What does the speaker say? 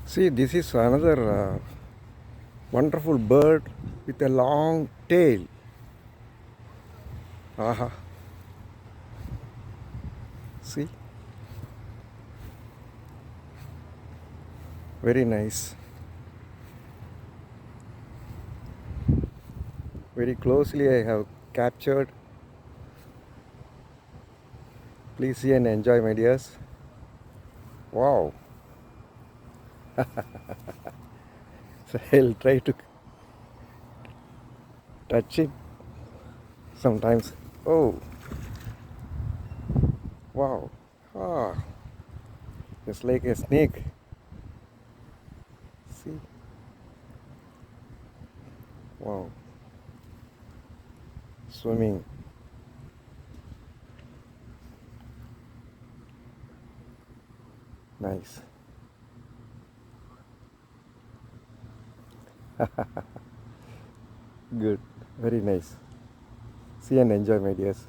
See, this is another wonderful bird with a long tail. Aha. See? Very nice. Very closely I have captured. Please see and enjoy, my dears. Wow. So I'll try to touch it sometimes. Oh, wow. Ah, it's like a snake. See? Wow. Swimming. Nice. Good. Very nice. See and enjoy, my dears.